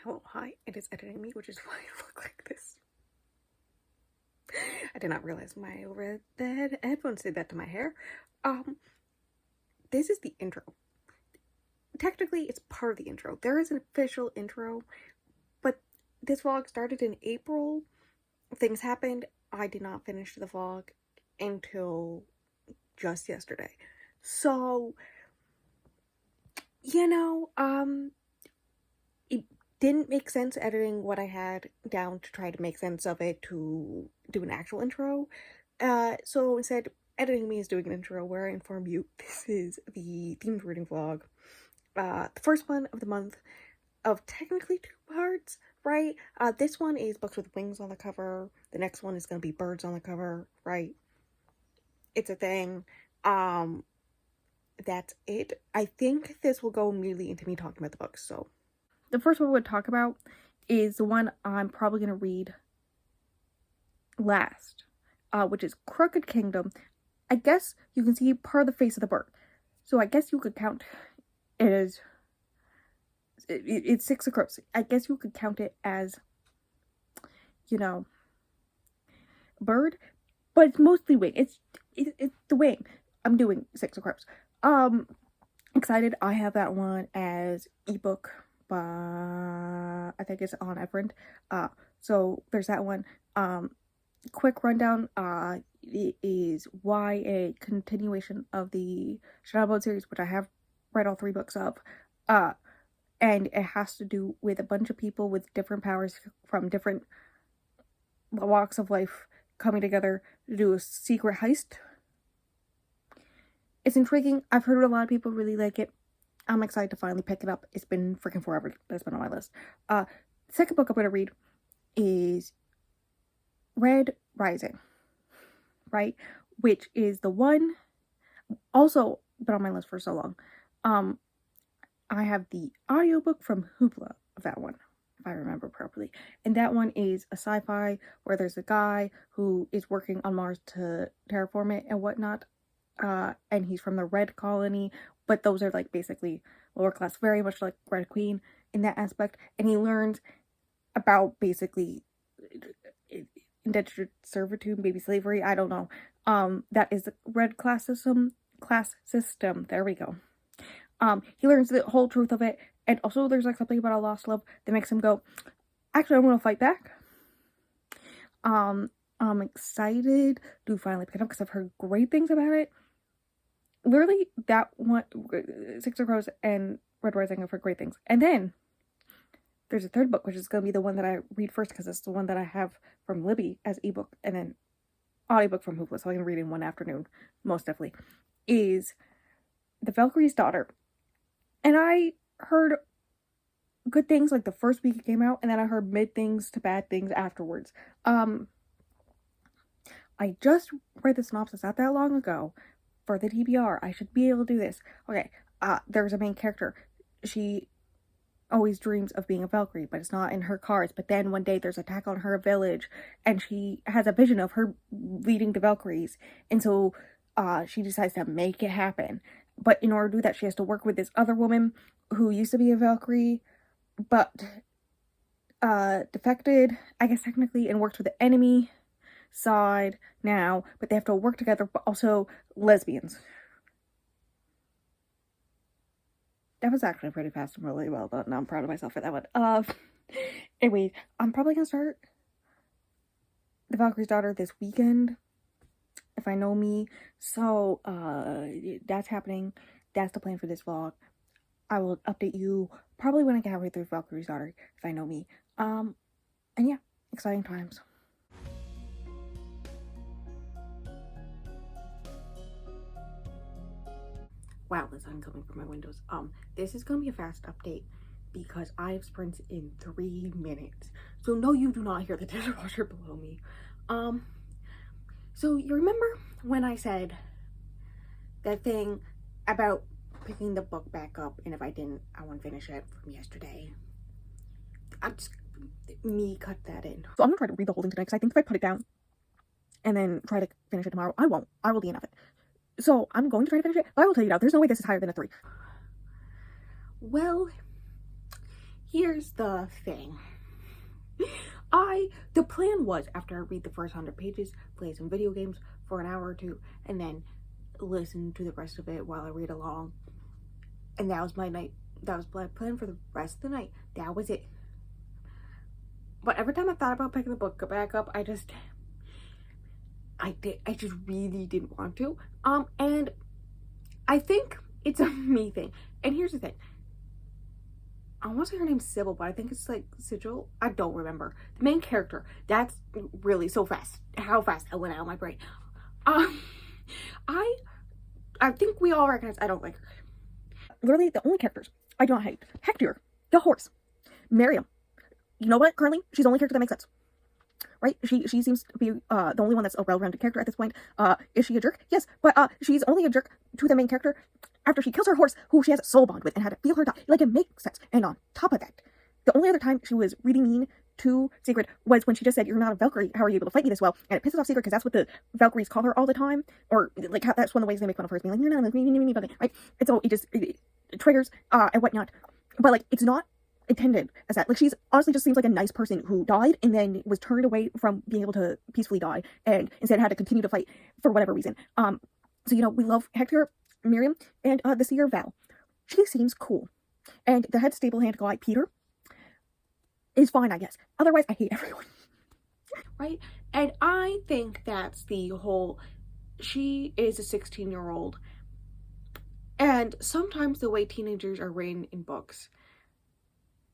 Hello, hi, it is editing me, which is why I look like this. I did not realize my over the headphones did that to my hair. This is the intro. Technically, it's part of the intro. There is an official intro, but this vlog started in April. Things happened. I did not finish the vlog until just yesterday. So, it didn't make sense editing what I had down to try to make sense of it to do an actual intro. So instead, editing me is doing an intro where I inform you this is the themed reading vlog. The first one of the month of technically 2 parts, right? This one is books with wings on the cover. The next one is going to be birds on the cover, right? It's a thing. That's it. I think this will go immediately into me talking about the books, so. The first one we'll talk about is the one I'm probably going to read last, which is Crooked Kingdom. I guess you can see part of the face of the bird. So I guess you could count it as, it's 6 of crows. I guess you could count it as, bird, but it's mostly wing. It's the wing. I'm doing 6 of crows. Excited. I have that one as ebook, but I think it's on Everend. So there's that one. Quick rundown. It is YA continuation of the Shadowbone series, which I have read all 3 books of. And it has to do with a bunch of people with different powers from different walks of life coming together to do a secret heist. It's intriguing. I've heard a lot of people really like it. I'm excited to finally pick it up. It's been freaking forever that's been on my list. The second book I'm going to read is Red Rising, right? Which is the one, also been on my list for so long. I have the audiobook from Hoopla of that one, if I remember properly. And that one is a sci-fi where there's a guy who is working on Mars to terraform it and whatnot. And he's from the Red Colony, but those are like basically lower class, very much like Red Queen in that aspect. And he learns about basically indentured servitude, maybe slavery, I don't know. That is the Red class system. There we go. He learns the whole truth of it, and also there's like something about a lost love that makes him go, actually, I want to fight back. I'm excited to finally pick it up because I've heard great things about it. Literally, that one, 6 of Crows and Red Rising, I've heard great things. And then there's a third book, which is going to be the one that I read first because it's the one that I have from Libby as ebook, and then audiobook from Hoopla, so I can read in one afternoon, most definitely, is The Valkyrie's Daughter. And I heard good things like the first week it came out, and then I heard mid things to bad things afterwards. I just read the synopsis not that long ago for the TBR. I should be able to do this. Okay, there's a main character. She always dreams of being a Valkyrie, but it's not in her cards. But then one day there's an attack on her village, and she has a vision of her leading the Valkyries. And so she decides to make it happen. But in order to do that, she has to work with this other woman who used to be a Valkyrie, but defected, I guess technically, and works with the enemy side now. But they have to work together, but also lesbians. That was actually pretty fast and really well done. I'm proud of myself for that one. Anyway, I'm probably gonna start The Valkyrie's Daughter this weekend, if I know me. So, that's happening. That's the plan for this vlog. I will update you probably when I get halfway through Valkyrie's Daughter, if I know me. And yeah, exciting times. Wow, the sun coming from my windows. This is gonna be a fast update because I have sprints in 3 minutes. So no, you do not hear the dishwasher below me. So you remember when I said that thing about picking the book back up, and if I didn't, I won't finish it from yesterday. Me cut that in. So I'm gonna try to read the whole thing tonight because I think if I put it down and then try to finish it tomorrow, I won't. I will DNF it. So I'm going to try to finish it, but I will tell you now, there's no way this is higher than a 3. Well, here's the thing. The plan was, after I read the first 100 pages, play some video games for an hour or two, and then listen to the rest of it while I read along. And that was my night. That was my plan for the rest of the night. That was it. But every time I thought about picking the book back up, I just really didn't want to. And I think it's a me thing. And here's the thing. I want to say her name's Sybil, but I think it's like Sigil. I don't remember. The main character. That's really so fast. How fast that went out of my brain. I think we all recognize I don't like her. Literally, the only characters I do not hate. Hector, the horse. Miriam. You know what? Currently, she's the only character that makes sense. Right? She seems to be the only one that's a well-rounded character at this point. Is she a jerk? Yes, but she's only a jerk to the main character after she kills her horse, who she has a soul bond with, and had to feel her die. Like, it makes sense. And on top of that, the only other time she was really mean to Sigrid was when she just said, "You're not a Valkyrie. How are you able to fight me this well?" And it pisses off Sigrid because that's what the Valkyries call her all the time, or like that's one of the ways they make fun of her, is being like, "You're not like right?" And so it triggers and whatnot. But like, it's not intended as that. Like, she's honestly just seems like a nice person who died and then was turned away from being able to peacefully die, and instead had to continue to fight for whatever reason. So you know, we love Hector, Miriam, and the seer Val. She seems cool, and the head stable hand guy Peter is fine, I guess. Otherwise, I hate everyone. Right? And I think that's the whole, she is a 16-year-old, and sometimes the way teenagers are written in books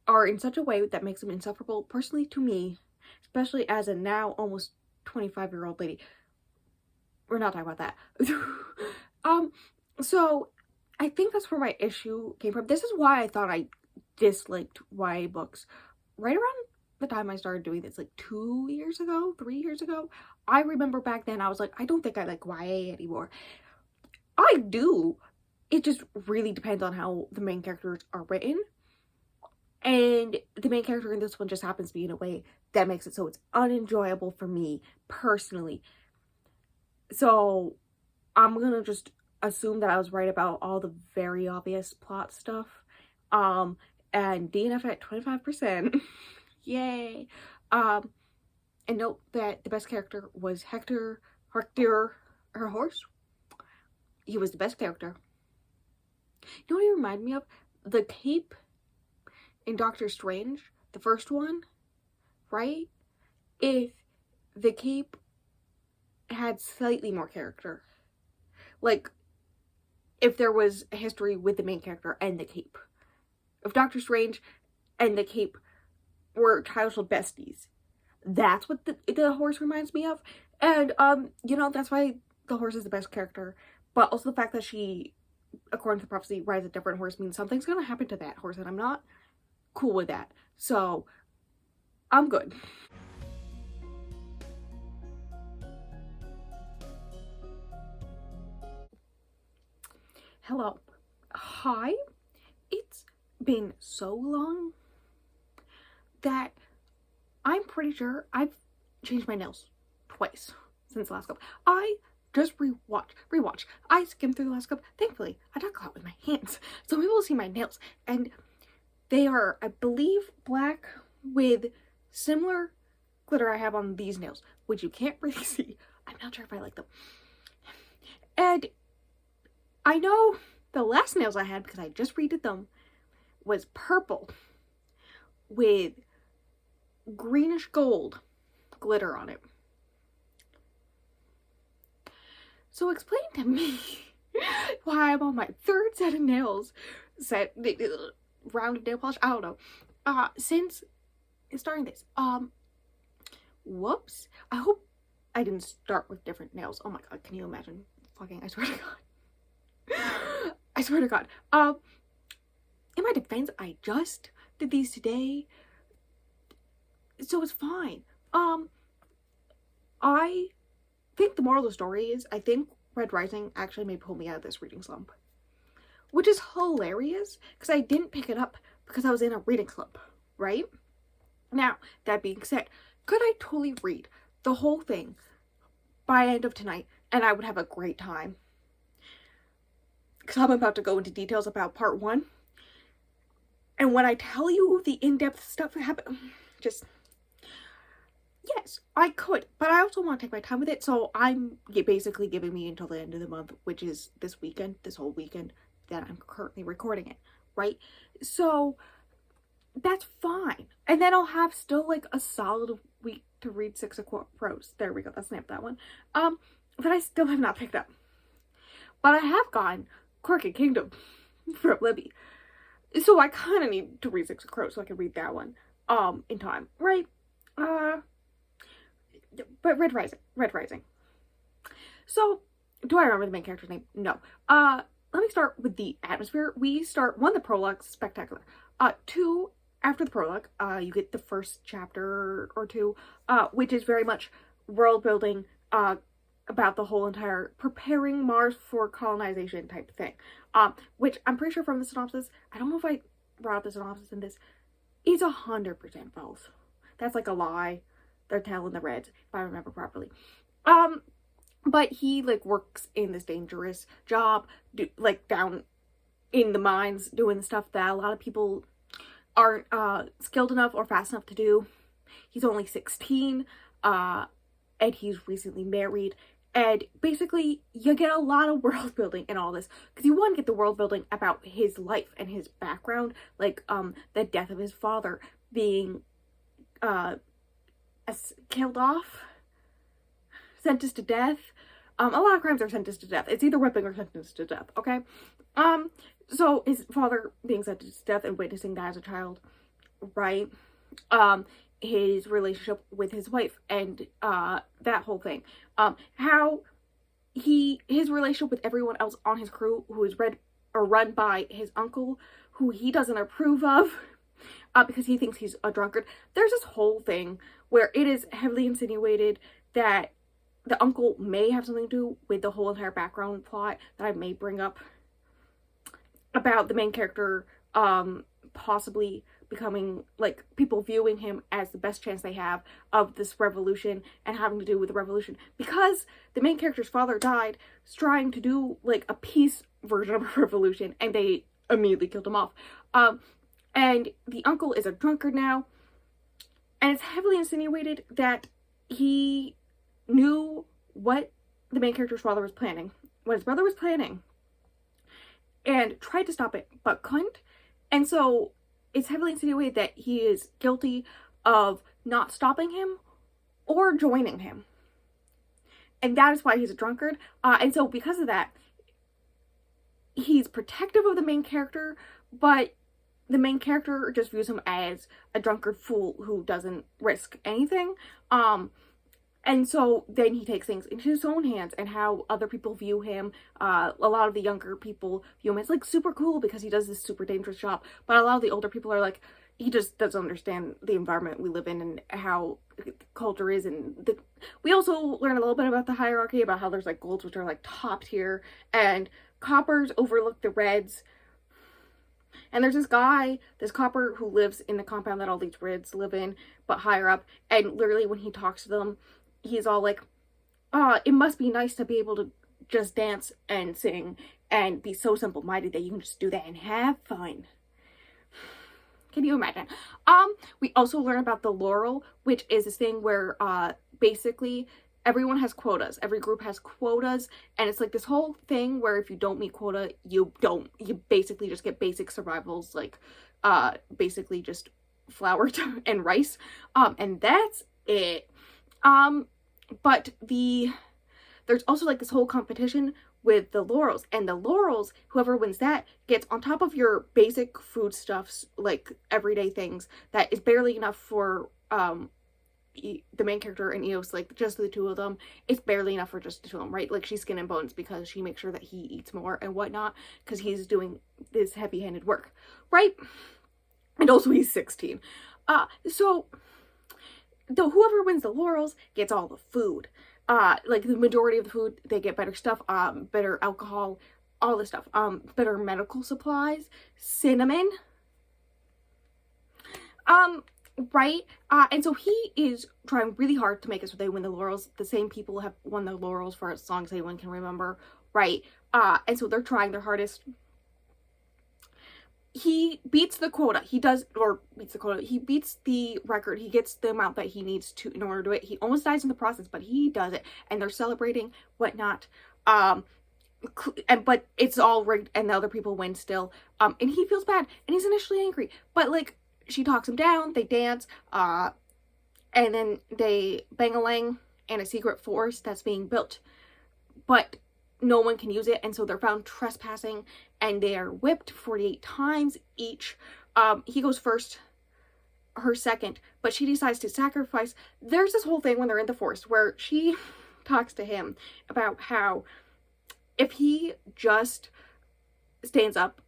are in such a way that makes them insufferable, personally to me, especially as a now almost 25-year-old lady. We're not talking about that. So I think that's where my issue came from. This is why I thought I disliked YA books. Right around the time I started doing this, like 3 years ago, I remember back then I was like, I don't think I like YA anymore. I do. It just really depends on how the main characters are written. And the main character in this one just happens to be in a way that makes it so it's unenjoyable for me personally. So I'm gonna just assume that I was right about all the very obvious plot stuff. And DNF at 25%. Yay. And note that the best character was Hector, her horse. He was the best character. You know what he reminded me of? The cape in Doctor Strange, the first one, right? If the cape had slightly more character. Like, if there was a history with the main character and the cape. If Doctor Strange and the cape were childhood besties. That's what the horse reminds me of. And, you know, that's why the horse is the best character. But also the fact that she, according to the prophecy, rides a different horse means something's gonna happen to that horse, and I'm not cool with that. So, I'm good. Hello. Hi. It's been so long that I'm pretty sure I've changed my nails twice since the last couple. I just rewatch. I skimmed through the last couple. Thankfully, I talk a lot with my hands, so we will see my nails. And they are, I believe, black with similar glitter I have on these nails, which you can't really see. I'm not sure if I like them. And I know the last nails I had, because I just redid them, was purple with greenish gold glitter on it. So explain to me why I'm on my third set of nails, rounded nail polish, I don't know, since starting this. Whoops. I hope I didn't start with different nails. Oh my god, can you imagine? Fucking, I swear to god. I swear to god. In my defense, I just did these today, so it's fine. I think the moral of the story is, I think Red Rising actually may pull me out of this reading slump. Which is hilarious, because I didn't pick it up because I was in a reading slump, right? Now, that being said, could I totally read the whole thing by end of tonight, and I would have a great time? Because I'm about to go into details about part 1. And when I tell you the in-depth stuff that happened, just, yes, I could, but I also want to take my time with it, so I'm basically giving me until the end of the month, which is this weekend, this whole weekend that I'm currently recording it, right? So that's fine. And then I'll have still like a solid week to read 6 of Crows. There we go, that's the name of that one. That I still have not picked up. But I have gotten Crooked Kingdom from Libby. So I kind of need to read 6 of Crows so I can read that one in time, right? But Red Rising. So, do I remember the main character's name? No. Let me start with the atmosphere. We start, 1, the prologue, spectacular. 2, after the prologue, you get the first chapter or 2, which is very much world building, about the whole entire preparing Mars for colonization type thing. Which I'm pretty sure from the synopsis, I don't know if I brought up the synopsis in this, is 100% false. That's like a lie. They're telling the Reds, if I remember properly. But he like works in this dangerous job, like down in the mines, doing stuff that a lot of people aren't skilled enough or fast enough to do. He's only 16, and he's recently married. And basically, you get a lot of world building in all this, because you want to get the world building about his life and his background, like the death of his father being killed off, sentenced to death. A lot of crimes are sentenced to death. It's either whipping or sentenced to death, okay? So his father being sentenced to death and witnessing that as a child, right? His relationship with his wife and that whole thing. How his relationship with everyone else on his crew who is run by his uncle, who he doesn't approve of, because he thinks he's a drunkard. There's this whole thing where it is heavily insinuated that the uncle may have something to do with the whole entire background plot that I may bring up about the main character possibly becoming, like, people viewing him as the best chance they have of this revolution and having to do with the revolution, because the main character's father died trying to do like a peace version of a revolution, and they immediately killed him off. And the uncle is a drunkard now, and it's heavily insinuated that he knew what the main character's father was planning, what his brother was planning, and tried to stop it, but couldn't. And so it's heavily insinuated that he is guilty of not stopping him or joining him. And that is why he's a drunkard. And so because of that, he's protective of the main character, but the main character just views him as a drunkard fool who doesn't risk anything. And so then he takes things into his own hands, and how other people view him. A lot of the younger people view him as like super cool because he does this super dangerous job. But a lot of the older people are like, he just doesn't understand the environment we live in and how culture is. And we also learn a little bit about the hierarchy, about how there's like golds, which are like top tier, and coppers overlook the reds. And there's this copper who lives in the compound that all these reds live in, but higher up. And literally when he talks to them, he's all like, it must be nice to be able to just dance and sing and be so simple-minded that you can just do that and have fun. Can you imagine? We also learn about the laurel, which is this thing where basically everyone has quotas. Every group has quotas, and it's like this whole thing where if you don't meet quota, you basically just get basic survivals, like basically just flour and rice, and that's it. But there's also like this whole competition with the laurels, and the laurels, whoever wins that gets on top of your basic foodstuffs, like everyday things that is barely enough for the main character and Eos, like just the two of them. It's barely enough for just the two of them, right? Like she's skin and bones because she makes sure that he eats more and whatnot because he's doing this heavy-handed work, right? And also he's 16. So whoever wins the laurels gets all the food. Like the majority of the food, they get better stuff, better alcohol, all this stuff, better medical supplies, cinnamon, right? And so he is trying really hard to make it so they win the laurels. The same people have won the laurels for as long as anyone can remember, right? And so they're trying their hardest. he beats the quota. He beats the record. He gets the amount that he needs to in order to do it. He almost dies in the process, but he does it, and they're celebrating, whatnot. But it's all rigged, and the other people win still. And he feels bad, and he's initially angry, but like she talks him down. They dance, and then they bang-a-lang in a secret forest that's being built, but no one can use it, and so they're found trespassing, and they are whipped 48 times each. He goes first, her second, but she decides to sacrifice. There's this whole thing when they're in the forest where she talks to him about how if he just stands up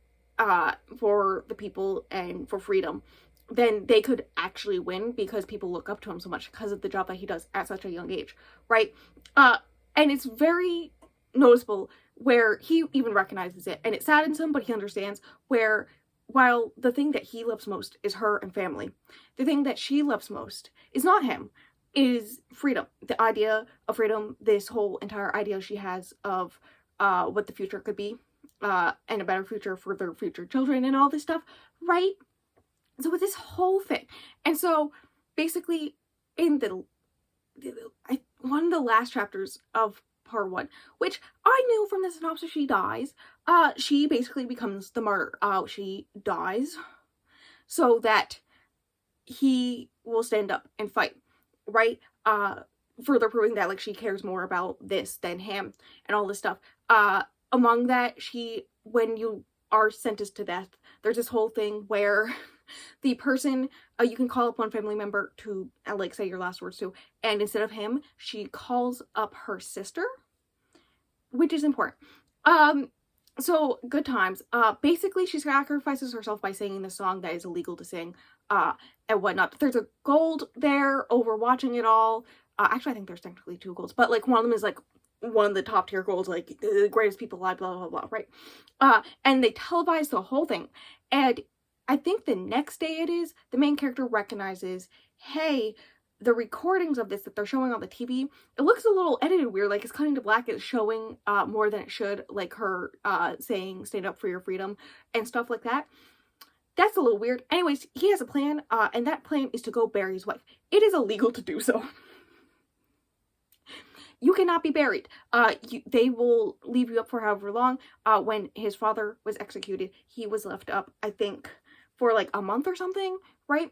for the people and for freedom, then they could actually win, because people look up to him so much because of the job that he does at such a young age, right? And it's very noticeable where he even recognizes it, and it saddens him, but he understands, where while the thing that he loves most is her and family, the thing that she loves most is not him, is freedom. The idea of freedom, this whole entire idea she has of what the future could be, and a better future for their future children and all this stuff, right? So with this whole thing, and so basically in one of the last chapters of part 1, which I knew from the synopsis she dies, she basically becomes the martyr. She dies so that he will stand up and fight, right? Further proving that like she cares more about this than him and all this stuff. Among that, when you are sentenced to death, there's this whole thing where the person, you can call up one family member to like say your last words to, and instead of him, she calls up her sister, which is important. So good times. Basically she sacrifices herself by singing the song that is illegal to sing, and whatnot. There's a gold there overwatching it all. Actually, I think there's technically 2 golds, but like one of them is like one of the top tier golds, like the greatest people alive, blah, blah, blah, right? And they televise the whole thing. And I think the next day the main character recognizes, hey, the recordings of this that they're showing on the TV, it looks a little edited weird, like it's cutting to black, it's showing more than it should, like her saying stand up for your freedom and stuff like that. That's a little weird. Anyways, he has a plan, and that plan is to go bury his wife. It is illegal to do so. You cannot be buried. They will leave you up for however long. When his father was executed, he was left up, I think, for like a month or something, right?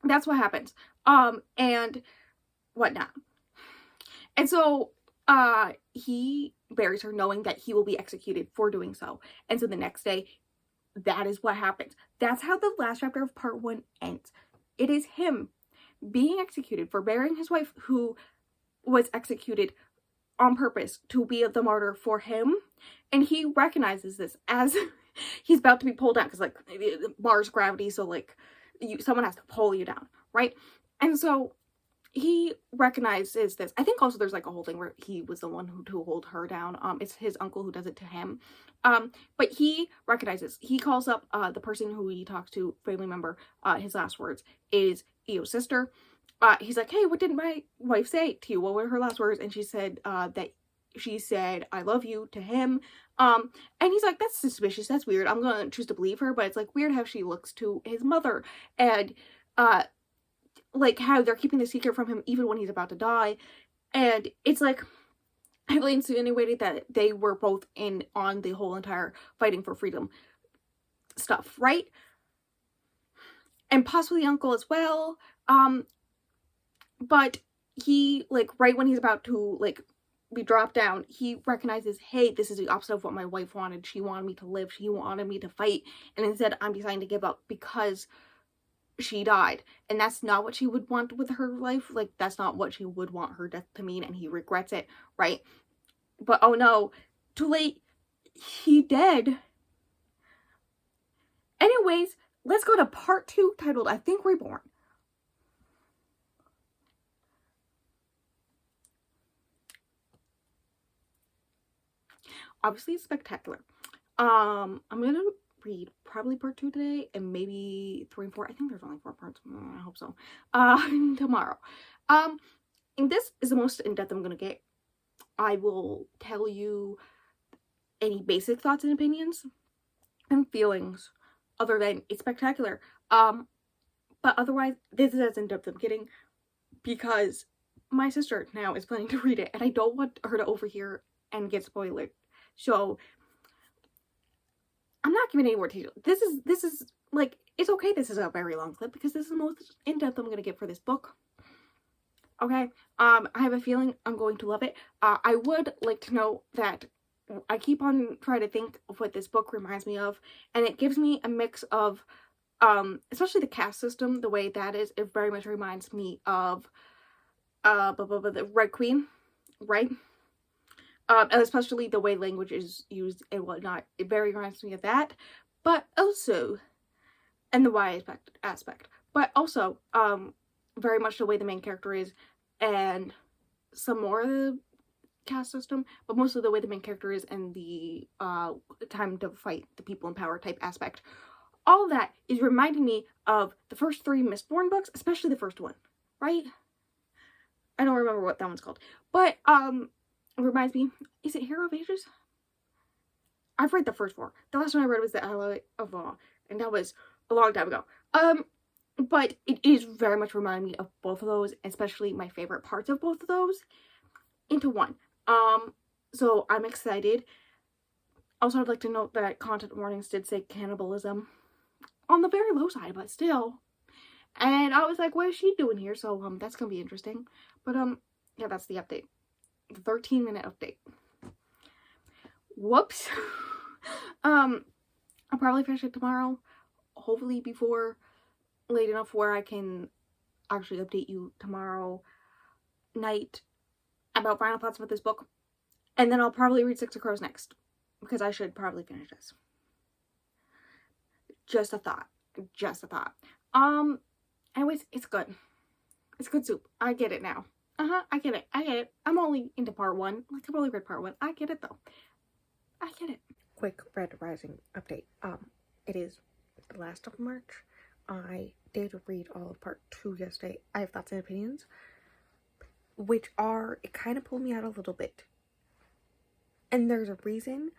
That's what happens. And whatnot. And so, he buries her knowing that he will be executed for doing so. And so the next day, that is what happens. That's how the last chapter of part 1 ends. It is him being executed for burying his wife, who was executed on purpose to be the martyr for him. And he recognizes this as he's about to be pulled down, because like Mars gravity, so like someone has to pull you down, right? And so he recognizes this. I think also there's like a whole thing where he was the one who hold her down. It's his uncle who does it to him. But he recognizes, he calls up the person who he talks to, family member. His last words is Eo's sister. He's like, hey, what did my wife say to you? What were her last words? And she said that she said, I love you, to him. And he's like, that's suspicious. That's weird. I'm going to choose to believe her. But it's like weird how she looks to his mother. And like how they're keeping the secret from him even when he's about to die. And it's like heavily insinuated that they were both in on the whole entire fighting for freedom stuff, right? And possibly the uncle as well. But he, like, right when he's about to, like, be dropped down, he recognizes, hey, this is the opposite of what my wife wanted. She wanted me to live. She wanted me to fight. And instead, I'm deciding to give up because she died. And that's not what she would want with her life. Like, that's not what she would want her death to mean. And he regrets it, right? But, oh no, too late. He dead. Anyways, let's go to part 2, titled, I Think Reborn. Obviously, it's spectacular. I'm gonna read probably part 2 today, and maybe 3 and 4. I think there's only 4 parts. I hope so. Tomorrow. And this is the most in-depth I'm gonna get. I will tell you any basic thoughts and opinions and feelings other than it's spectacular. But otherwise, this is as in-depth I'm getting, because my sister now is planning to read it, and I don't want her to overhear and get spoiled. So I'm not giving any more details. This is like, it's okay this is a very long clip, because this is the most in-depth I'm gonna get for this book. Okay, I have a feeling I'm going to love it. I would like to know that I keep on trying to think of what this book reminds me of, and it gives me a mix of, especially the caste system, the way that is, it very much reminds me of, the Red Queen, right? And especially the way language is used and whatnot, it very reminds me of that, but also, and the Y aspect, but also, very much the way the main character is, and some more of the caste system, but mostly the way the main character is, and the time to fight the people in power type aspect. All of that is reminding me of the first 3 Mistborn books, especially the first one, right? I don't remember what that one's called, but it reminds me, is it Hero of Ages? I've read the first 4. The last one I read was the Ally of Law, and that was a long time ago. But it is very much reminding me of both of those, especially my favorite parts of both of those, into one. So I'm excited. Also, I'd like to note that content warnings did say cannibalism on the very low side, but still. And I was like, what is she doing here? So, that's gonna be interesting. But, yeah, that's the update. The 13-minute update. Whoops. I'll probably finish it tomorrow. Hopefully before late enough where I can actually update you tomorrow night about final thoughts about this book. And then I'll probably read Six of Crows next, because I should probably finish this. Just a thought. Just a thought. Anyways, it's good. It's good soup. I get it now. I get it. I get it. I'm only into part 1. Like, I've only read part 1. I get it, though. I get it. Quick Red Rising update. It is the last of March. I did read all of part 2 yesterday. I have thoughts and opinions, which are, it kind of pulled me out a little bit. And there's a reason.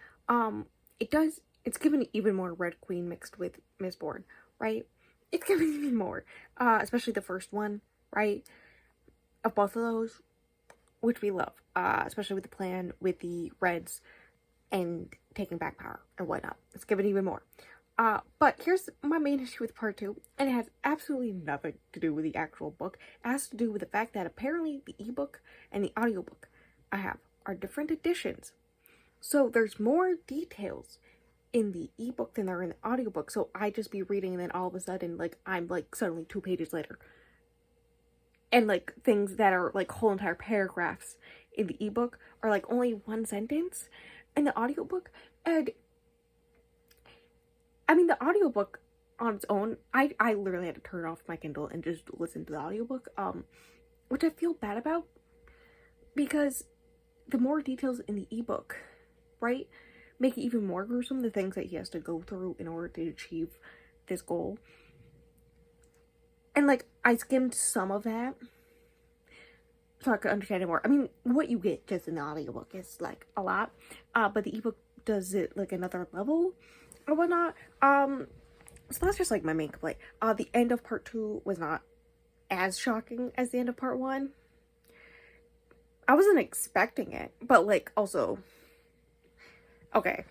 It's given even more Red Queen mixed with Mistborn, right? It's given even more. Especially the first one, right? Of both of those, which we love. Especially with the plan with the Reds and taking back power and whatnot. It's given even more. But here's my main issue with part 2, and it has absolutely nothing to do with the actual book. It has to do with the fact that apparently the ebook and the audiobook I have are different editions. So there's more details in the ebook than there are in the audiobook. So I just be reading, and then all of a sudden, like, I'm like suddenly 2 pages later. And like things that are like whole entire paragraphs in the ebook are like only 1 sentence in the audiobook. And I mean, the audiobook on its own, I literally had to turn off my Kindle and just listen to the audiobook, which I feel bad about, because the more details in the ebook, right, make it even more gruesome, the things that he has to go through in order to achieve this goal. And like, I skimmed some of that so I could understand it more. I mean, what you get just in the audiobook is like a lot, but the ebook does it like another level or whatnot. So that's just like my main complaint. The end of part 2 was not as shocking as the end of part 1. I wasn't expecting it, but like also, okay.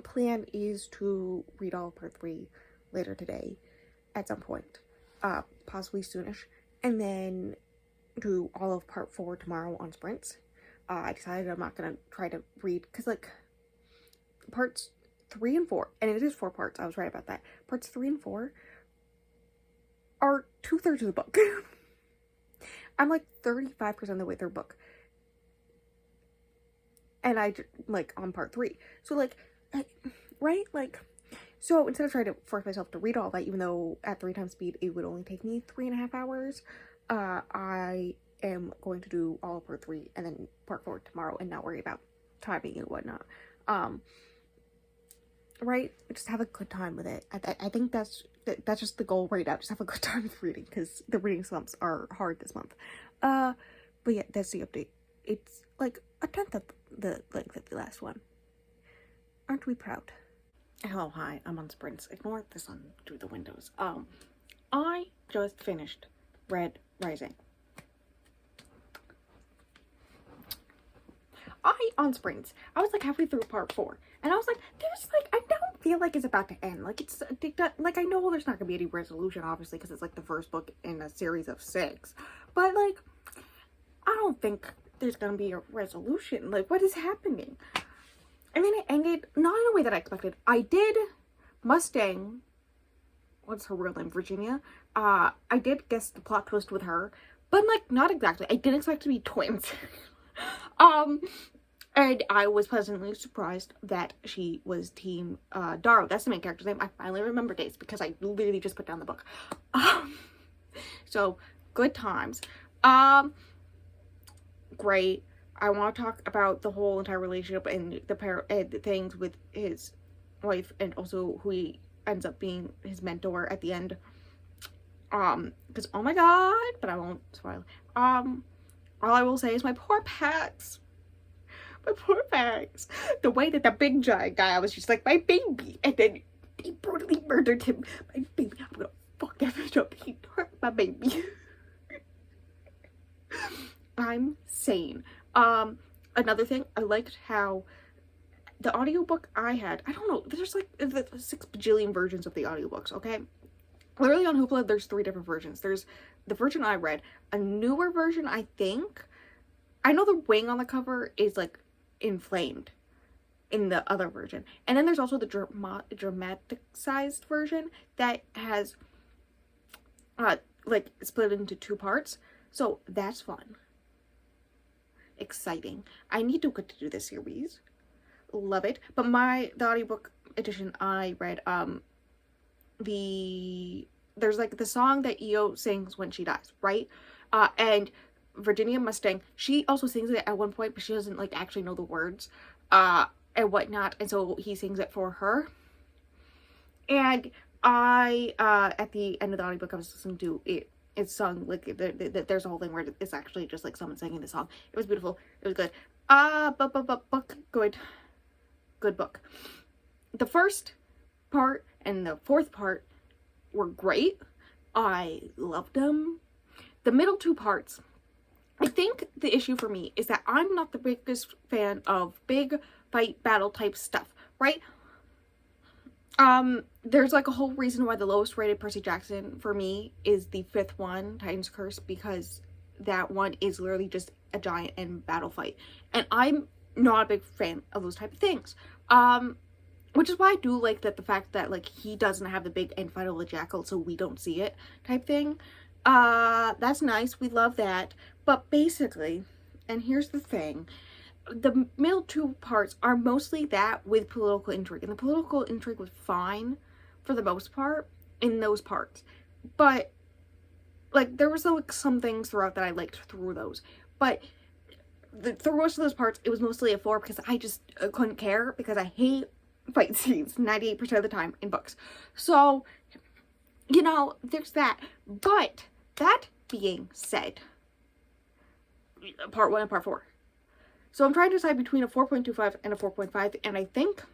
Plan is to read all of part 3 later today at some point, possibly soonish, and then do all of part 4 tomorrow on sprints. I decided I'm not gonna try to read, because like parts 3 and 4, and it is 4 parts, I was right about that. Parts 3 and 4 are 2/3 of the book. I'm like 35% of the way through the book. And I, like, on part 3. So, like, right? Like, so instead of trying to force myself to read all that, even though at 3 times speed it would only take me 3.5 hours, I am going to do all of part 3 and then part 4 tomorrow and not worry about timing and whatnot. Right? Just have a good time with it. I think that's just the goal right now. Just have a good time with reading, because the reading slumps are hard this month. But yeah, that's the update. It's like a tenth of the length of the last one. Aren't we proud? Hello, hi, I'm on sprints. Ignore the sun through the windows. I just finished Red Rising. On sprints, I was like halfway through part 4, and I was like, there's like, I don't feel like it's about to end. Like, it's, like, I know there's not gonna be any resolution, obviously, because it's like the first book in a series of 6, but like, I don't think there's gonna be a resolution. Like, what is happening? And then it ended not in a way that I expected. I did Mustang, what's her real name, Virginia, I did guess the plot twist with her, but like, not exactly. I didn't expect to be twins. And I was pleasantly surprised that she was Team Darrow. That's the main character's name. I finally remember dates because I literally just put down the book. So good times. Great. I want to talk about the whole entire relationship and the things with his wife, and also who he ends up being his mentor at the end. Because oh my god, but I won't spoil. All I will say is my poor Pax. My poor Pax. The way that the big giant guy, I was just like, my baby, and then he brutally murdered him. My baby, I'm gonna fuck that bitch up. He hurt my baby. I'm sane. Another thing, I liked how the audiobook I had, I don't know, there's like 6 bajillion versions of the audiobooks, okay? Literally on Hoopla, there's 3 different versions. There's the version I read, a newer version, I think. I know the wing on the cover is like inflamed in the other version. And then there's also the dramaticized version that has like split into 2 parts. So that's fun. Exciting. I need to get to do this series. Love it. But the audiobook edition I read, there's like the song that Io sings when she dies, right? And Virginia Mustang, she also sings it at one point, but she doesn't like actually know the words and whatnot, and so he sings it for her. And I at the end of the audiobook, I was listening to it. It's sung like there's a whole thing where it's actually just like someone singing the song. It was beautiful. It was good. Book good book. The first part and the 4th part were great. I loved them. The middle 2 parts, I think the issue for me is that I'm not the biggest fan of big fight battle type stuff, right? There's like a whole reason why the lowest rated Percy Jackson for me is the 5th one, Titan's Curse, because that one is literally just a giant and battle fight. And I'm not a big fan of those type of things. Which is why I do like that the fact that like he doesn't have the big end fight of the jackal, so we don't see it type thing. That's nice. We love that. But basically, and here's the thing, the middle 2 parts are mostly that with political intrigue, and the political intrigue was fine for the most part in those parts, but like there was like some things throughout that I liked through those, but through most of those parts it was mostly a 4 because I just couldn't care, because I hate fight scenes 98% of the time in books. So you know, there's that. But that being said, part 1 and part 4. So I'm trying to decide between a 4.25 and a 4.5, and I think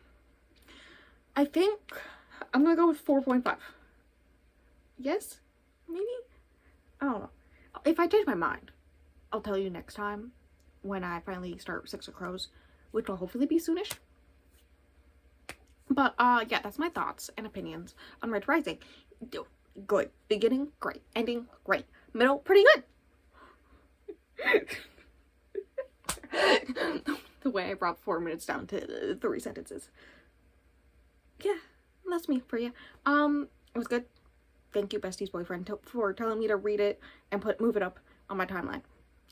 I'm gonna go with 4.5. Yes? Maybe? I don't know. If I change my mind, I'll tell you next time when I finally start 6 of Crows, which will hopefully be soonish. But yeah, that's my thoughts and opinions on Red Rising. Good. Beginning, great. Ending, great. Middle, pretty good. The way I brought 4 minutes down to 3 sentences. Yeah, that's me for you. It was good. Thank you, Bestie's boyfriend, for telling me to read it and move it up on my timeline.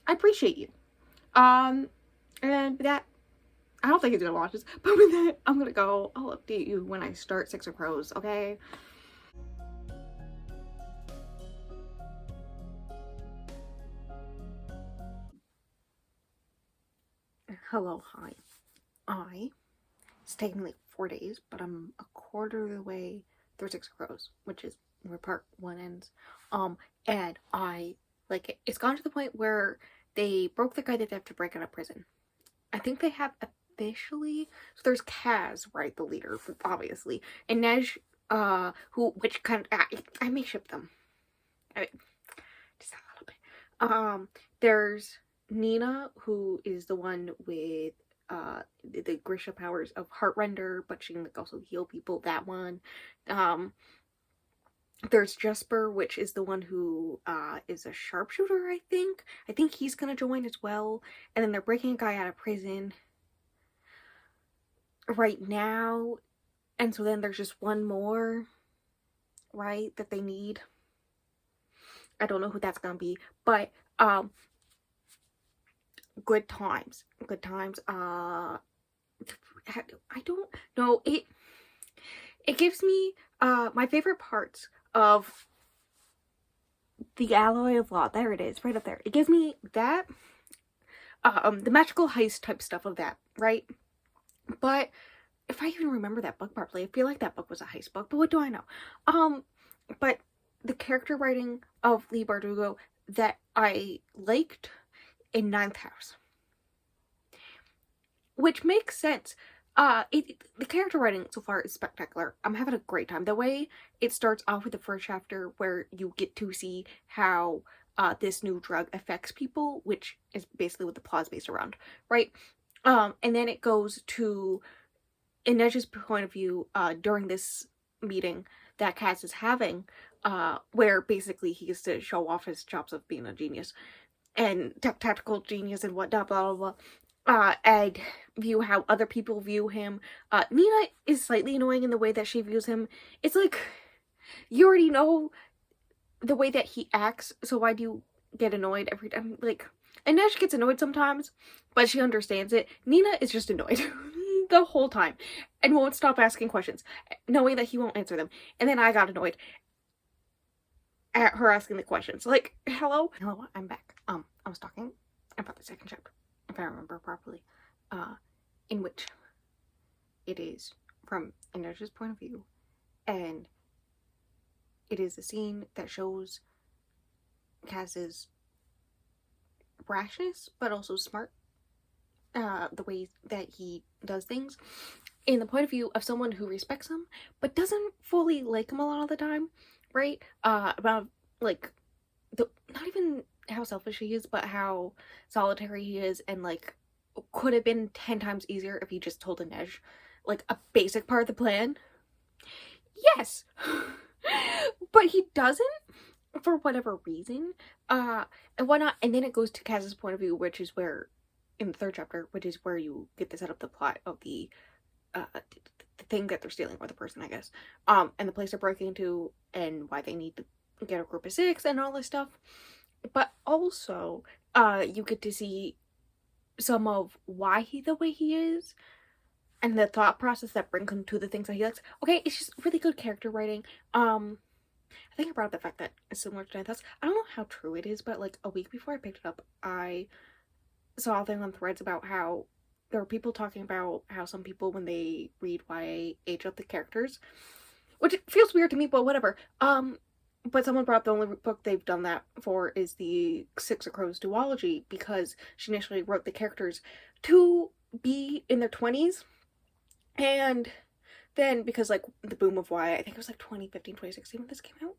I appreciate you. And with that, I don't think he's gonna watch this, but with that, I'm gonna go. I'll update you when I start 6 of Crows, okay? Hello, hi. It's taken like 4 days, but I'm a quarter of the way through 6 of Crows, which is where part 1 ends. And I like it. It's gone to the point where they broke the guy that they have to break out of prison. I think they have officially. So there's Kaz, right, the leader, obviously, and Nej, which kind of, I may ship them. Just a little bit. There's Nina, who is the one with the Grisha powers of Heartrender, but she can like also heal people. That one. There's Jesper, which is the one who is a sharpshooter. I think he's gonna join as well. And then they're breaking a guy out of prison right now, and so then there's just one more, right, that they need. I don't know who that's gonna be, but good times. I don't know, it gives me my favorite parts of the Alloy of Law. There it is, right up there. It gives me that the magical heist type stuff of that, right? But if I even remember that book properly, I feel like that book was a heist book, but what do I know? But the character writing of Lee Bardugo that I liked in Ninth House, which makes sense. The character writing so far is spectacular. I'm having a great time. The way it starts off with the first chapter where you get to see how this new drug affects people, which is basically what the plot is based around, right? And then it goes to Inej's point of view during this meeting that Kaz is having, where basically he gets to show off his chops of being a genius and tactical genius and whatnot, blah blah blah, and view how other people view him. Nina is slightly annoying in the way that she views him. It's like, you already know the way that he acts, so why do you get annoyed every time? Like, Inej gets annoyed sometimes, but she understands it. Nina is just annoyed the whole time and won't stop asking questions, knowing that he won't answer them. And then I got annoyed at her asking the questions. Like, hello, I'm back. I was talking about the second chapter, if I remember properly, in which it is from Inej's point of view, and it is a scene that shows Kaz's rashness, but also smart, the way that he does things, in the point of view of someone who respects him, but doesn't fully like him a lot of the time, right? About, like, not even how selfish he is, but how solitary he is, and, like, could have been 10 times easier if he just told Inej, like, a basic part of the plan. Yes! But he doesn't, for whatever reason, and whatnot. And then it goes to Kaz's point of view, which is where, in the third chapter, which is where you get to set up the plot of the thing that they're stealing, or the person, I guess, and the place they're breaking into, and why they need to get a group of 6, and all this stuff. But also, you get to see some of why he the way he is, and the thought process that brings him to the things that he likes. Okay, it's just really good character writing. I think I brought up the fact that it's similar to Ninth House. I don't know how true it is, but like a week before I picked it up, I saw a thing on Threads about how there were people talking about how some people, when they read YA, age up the characters, which feels weird to me, but whatever. But someone brought up the only book they've done that for is the Six of Crows duology, because she initially wrote the characters to be in their 20s, and then because, like, the boom of YA, I think it was like 2015, 2016 when this came out,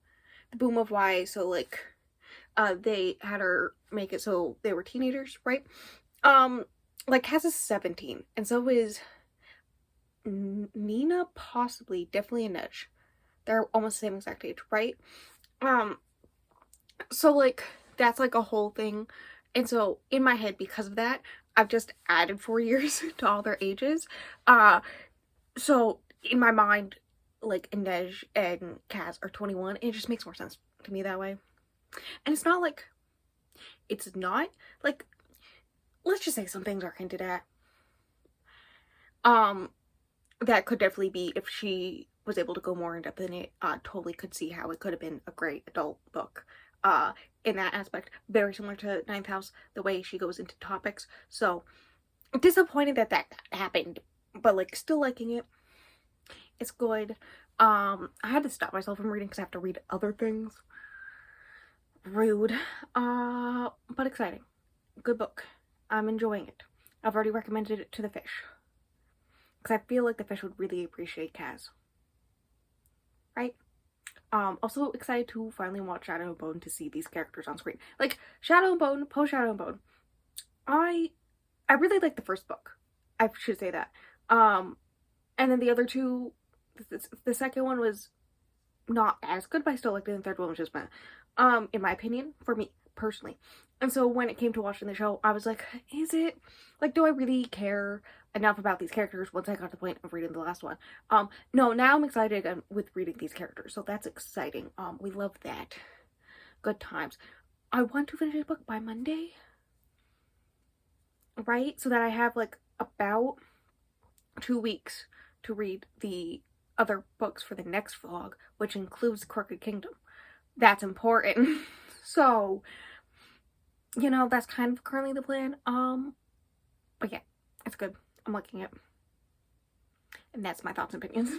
the boom of YA, so like they had her make it so they were teenagers, right? Like, Cass is 17, and so is Nina, possibly, definitely Inej. They're almost the same exact age, right? So like that's like a whole thing, and so in my head, because of that, I've just added 4 years to all their ages. So in my mind, like, Inej and Kaz are 21, and it just makes more sense to me that way. And it's not like, let's just say some things are hinted at. That could definitely be, if she was able to go more in depth in it, totally could see how it could have been a great adult book. In that aspect, very similar to Ninth House, the way she goes into topics. So disappointed that that happened, but like still liking it. It's good. I had to stop myself from reading because I have to read other things. Rude. But exciting. Good book. I'm enjoying it. I've already recommended it to the fish. because I feel like the fish would really appreciate Kaz. Right? Also excited to finally watch Shadow and Bone to see these characters on screen. Like, Shadow and Bone, post Shadow and Bone. I really like the first book. I should say that. And then the other two, the second one was not as good, but I still liked it. And the third one was just bad. In my opinion, for me personally. And so when it came to watching the show, I was like, is it, like, do I really care enough about these characters once I got to the point of reading the last one? No, now I'm excited again with reading these characters, so that's exciting. We love that. Good times. I want to finish this book by Monday, right? So that I have, like, about 2 weeks to read the other books for the next vlog, which includes Crooked Kingdom. That's important. So, you know, that's kind of currently the plan. But yeah, it's good. I'm liking it. And that's my thoughts and opinions.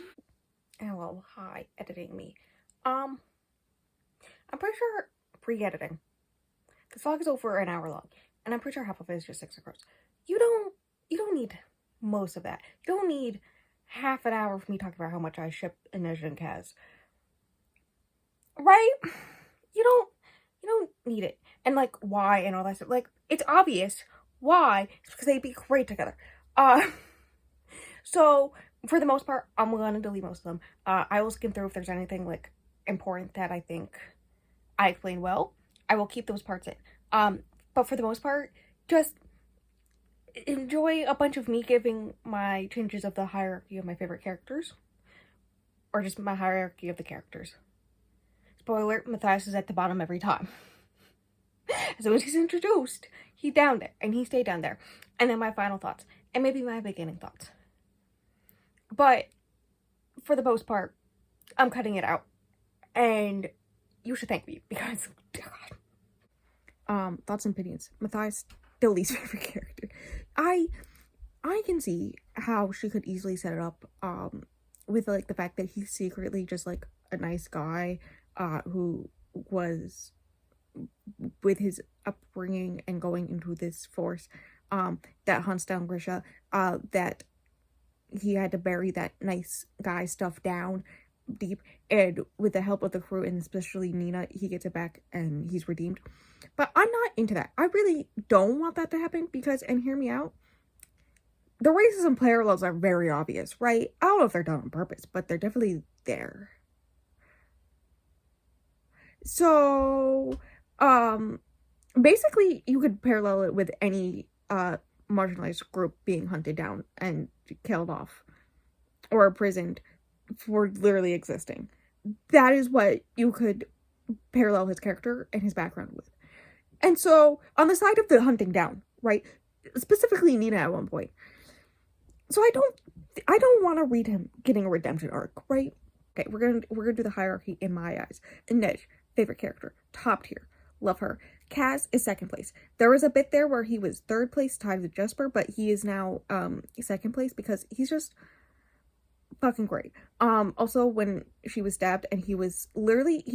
Hello, hi, editing me. I'm pretty sure pre-editing. The vlog is over an hour long, and I'm pretty sure half of it is just 6 across. You don't need most of that. You don't need half an hour for me talking about how much I ship Inej and Kaz. Right? You don't need it. And like why and all that stuff. Like, it's obvious why. It's because they'd be great together. So for the most part, I'm gonna delete most of them. I will skim through if there's anything like important that I think I explained well. I will keep those parts in. But for the most part, just enjoy a bunch of me giving my changes of the hierarchy of my favorite characters. Or just my hierarchy of the characters. Spoiler alert, Matthias is at the bottom every time. As soon as he's introduced, he's down there. And he stayed down there. And then my final thoughts. And maybe my beginning thoughts. But, for the most part, I'm cutting it out. And you should thank me. Because, God. Thoughts and opinions. Matthias, still least favorite character. I can see how she could easily set it up, with, like, the fact that he's secretly just, like, a nice guy, who was, with his upbringing and going into this force, that hunts down Grisha, that he had to bury that nice guy stuff down deep, and with the help of the crew, and especially Nina, he gets it back, and he's redeemed. But I'm not into that. I really don't want that to happen, because, and hear me out, the racism parallels are very obvious, right? I don't know if they're done on purpose, but they're definitely there. So, basically, you could parallel it with any, marginalized group being hunted down and killed off or imprisoned for literally existing. That is what you could parallel his character and his background with. And so, on the side of the hunting down, right, specifically Nina at one point, so I don't want to read him getting a redemption arc, right? Okay, we're gonna do the hierarchy in my eyes. Inej, favorite character, top tier, love her. Kaz is second place. There was a bit there where he was third place tied with Jesper, but he is now second place because he's just fucking great. Also when she was stabbed and he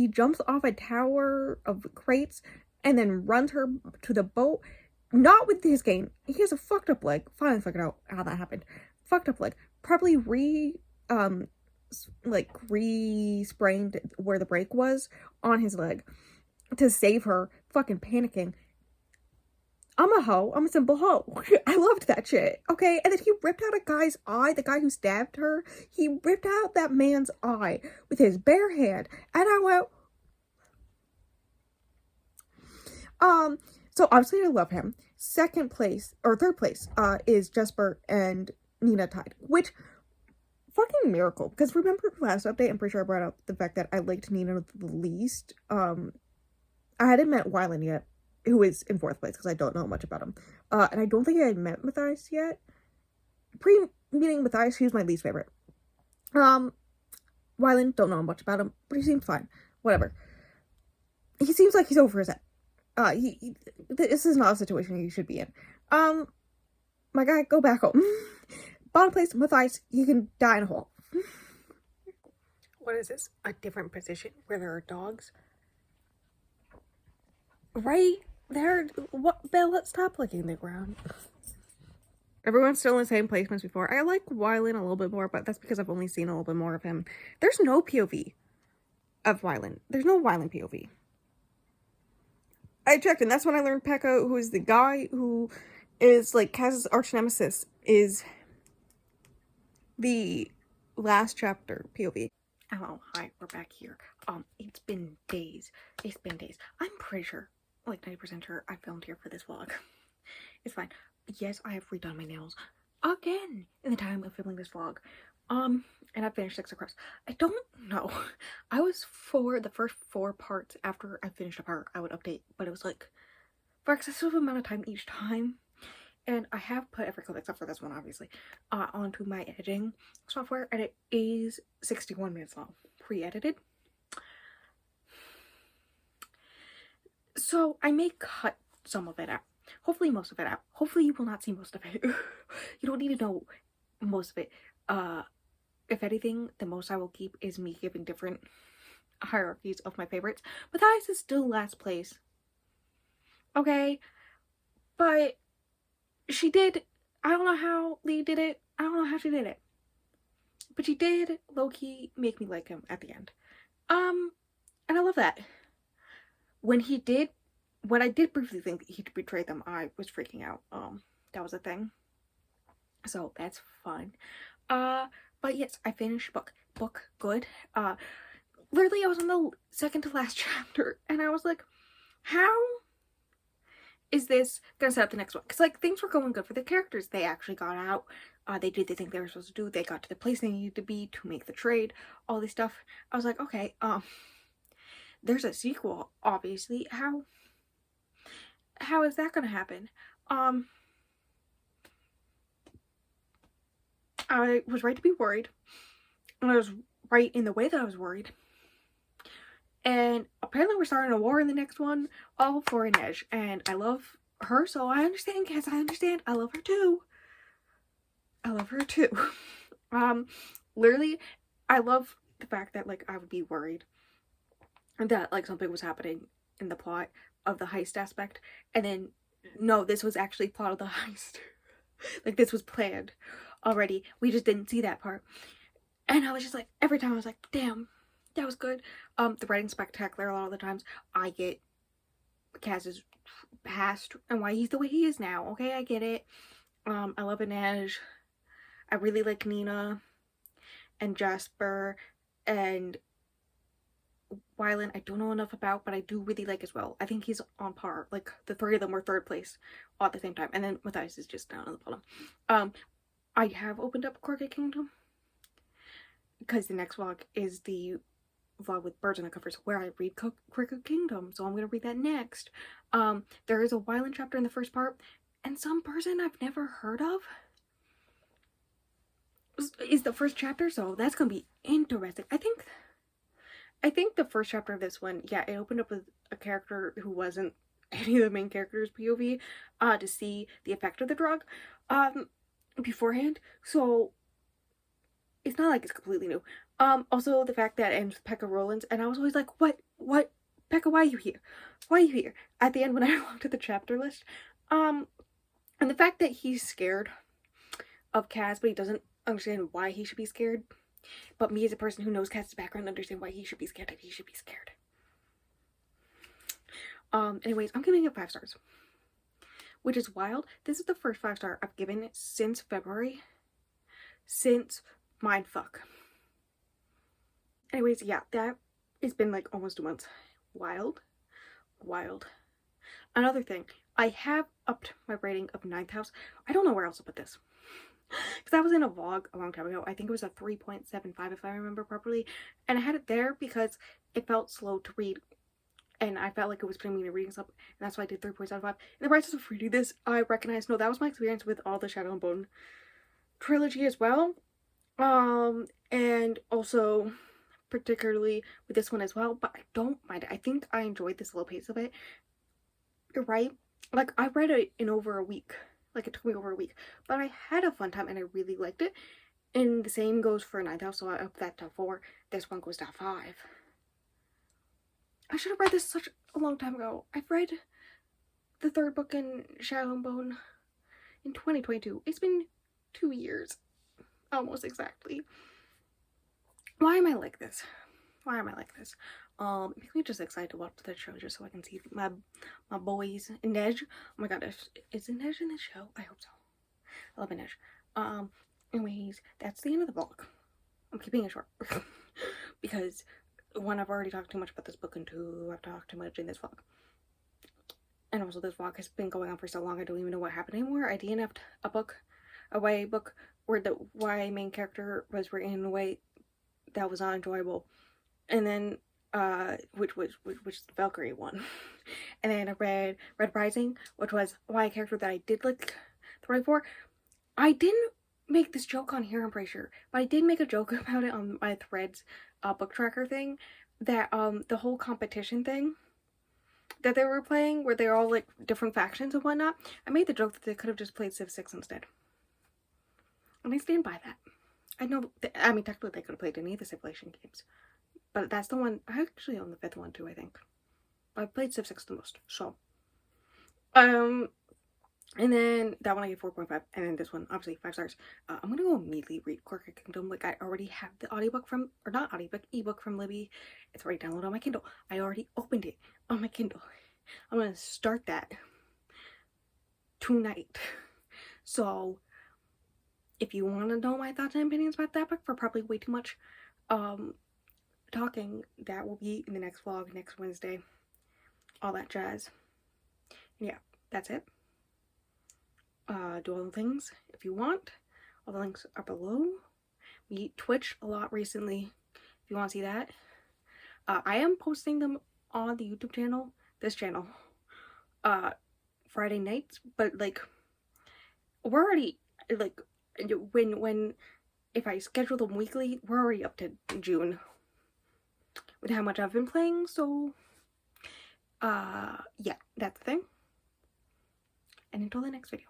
jumps off a tower of crates and then runs her to the boat, not with his cane. He has a fucked up leg. Finally figured out how that happened. Fucked up leg. Probably re-sprained where the break was on his leg to save her, fucking panicking. I'm a hoe. I'm a simple hoe. I loved that shit. Okay? And then he ripped out a guy's eye, the guy who stabbed her. He ripped out that man's eye with his bare hand. And I went, so obviously I love him. Third place, is Jesper and Nina tied, which fucking miracle. Because remember last update, I'm pretty sure I brought up the fact that I liked Nina the least. I hadn't met Wyland yet, who is in fourth place because I don't know much about him. And I don't think I had met Matthias yet. Pre-meeting Matthias, he was my least favorite. Wyland, don't know much about him, but he seems fine. Whatever. He seems like he's over his head. This is not a situation you should be in. My guy, go back home. Bottom place, Matthias, he can die in a hole. What is this? A different position where there are dogs? Right there. What, Belle? Let's stop licking the ground. Everyone's still in the same placements before. I like Wylan a little bit more, but that's because I've only seen a little bit more of him. There's no POV of Wylan. There's no Wylan POV. I checked, and that's when I learned Pekka, who is the guy who is like Kaz's arch nemesis, is the last chapter POV. Oh, hi, we're back here. It's been days. It's been days. I'm pretty sure, like 90% sure, I filmed here for this vlog. It's fine. Yes, I have redone my nails again in the time of filming this vlog. And I finished 6 across. I don't know. I was for the first 4 parts. After I finished a part, I would update, but it was like for excessive amount of time each time. And I have put every clip except for this one, obviously, onto my editing software, and it is 61 minutes long, pre-edited. So I may cut some of it out. Hopefully most of it out. Hopefully you will not see most of it. You don't need to know most of it. If anything, the most I will keep is me giving different hierarchies of my favorites. Matthias is still last place. Okay? But she did, I don't know how Lee did it. I don't know how she did it. But she did low-key make me like him at the end. And I love that. When I did briefly think he betrayed them, I was freaking out. That was a thing. So that's fun. But yes, I finished book good. Literally I was on the second to last chapter, and I was like, how is this gonna set up the next one? Because like things were going good for the characters. They actually got out. They did the thing they were supposed to do. They got to the place they needed to be to make the trade. All this stuff. I was like, okay, there's a sequel, obviously. How is that gonna happen? I was right to be worried. And I was right in the way that I was worried. And apparently we're starting a war in the next one, all for Inej. And I love her, so I understand, Cass, I understand. I love her too. I love her too. Literally, I love the fact that, like, I would be worried that, like, something was happening in the plot of the heist aspect. And then, no, this was actually plot of the heist. Like, this was planned already. We just didn't see that part. And I was just like, every time I was like, damn, that was good. The writing's spectacular a lot of the times. I get Kaz's past and why he's the way he is now. Okay, I get it. I love Inej. I really like Nina and Jasper and Wylan. I don't know enough about, but I do really like as well. I think he's on par. Like, the 3 of them were 3rd place all at the same time. And then Matthias is just down on the bottom. I have opened up Crooked Kingdom because the next vlog is the vlog with birds on the covers where I read Crooked Kingdom, so I'm gonna read that next. There is a Wylan chapter in the first part, and some person I've never heard of is the first chapter, so that's gonna be interesting. I think the first chapter of this one, yeah, it opened up with a character who wasn't any of the main characters' POV, to see the effect of the drug, beforehand, so it's not like it's completely new. Also the fact that it ends with Pekka Rollins, and I was always like, what, Pekka, why are you here? Why are you here? At the end when I looked at the chapter list, and the fact that he's scared of Kaz, but he doesn't understand why he should be scared, but me as a person who knows Kaz's background understand why he should be scared, and he should be scared. Anyways, I'm giving it 5 stars, which is wild. This is the first 5-star I've given it since February, since Mindfuck. Anyways, yeah, that it's been like almost 2 months. Wild. Another thing, I have upped my rating of 9th House. I don't know where else to put this, because I was in a vlog a long time ago. I think it was a 3.75 if I remember properly, and I had it there because it felt slow to read, and I felt like it was putting me in a reading slump, and that's why I did 3.75. In the process of reading this, I recognized, no, that was my experience with all the Shadow and Bone trilogy as well. And also particularly with this one as well, but I don't mind it. I think I enjoyed the slow pace of it. You're right. Like, I read it in over a week. Like, it took me over a week, but I had a fun time and I really liked it. And the same goes for 9th House, so I upped that to 4. This one goes to 5. I should have read this such a long time ago. I've read the 3rd book in Shadow and Bone in 2022. It's been 2 years, almost exactly. Why am I like this? Why am I like this? It makes me just excited to watch the show just so I can see my boys. Nej. Oh my god, is Nej in the show? I hope so. I love Nej. Anyways, that's the end of the vlog. I'm keeping it short. Because one, I've already talked too much about this book, and two, I've talked too much in this vlog. And also this vlog has been going on for so long I don't even know what happened anymore. I DNF'd a YA book where the YA main character was written in a way that was not enjoyable. And then which was the Valkyrie one. And then I read Red Rising, which was a YA character that I did like the writing for. I didn't make this joke on here, I'm pretty sure, but I did make a joke about it on my Threads book tracker thing, that the whole competition thing that they were playing, where they're all like different factions and whatnot, I made the joke that they could have just played Civ 6 instead. And I stand by that. I know, I mean, technically they could have played any of the Civilization games, but that's the one. I actually own the 5th one too, I think. But I played Civ 6 the most, so. And then that one I gave 4.5, and then this one, obviously 5 stars. I'm gonna go immediately read Quirky Kingdom. Like, I already have the audiobook from, or not audiobook, ebook from Libby. It's already downloaded on my Kindle. I already opened it on my Kindle. I'm gonna start that tonight. So, if you want to know my thoughts and opinions about that book for probably way too much talking, that will be in the next vlog next Wednesday. All that jazz. Yeah, that's it. Do all the things if you want. All the links are below. We Twitch a lot recently if you want to see that. I am posting them on the YouTube channel, this channel, Friday nights, but like we're already like if I schedule them weekly, we're already up to June with how much I've been playing, so yeah, that's the thing. And until the next video.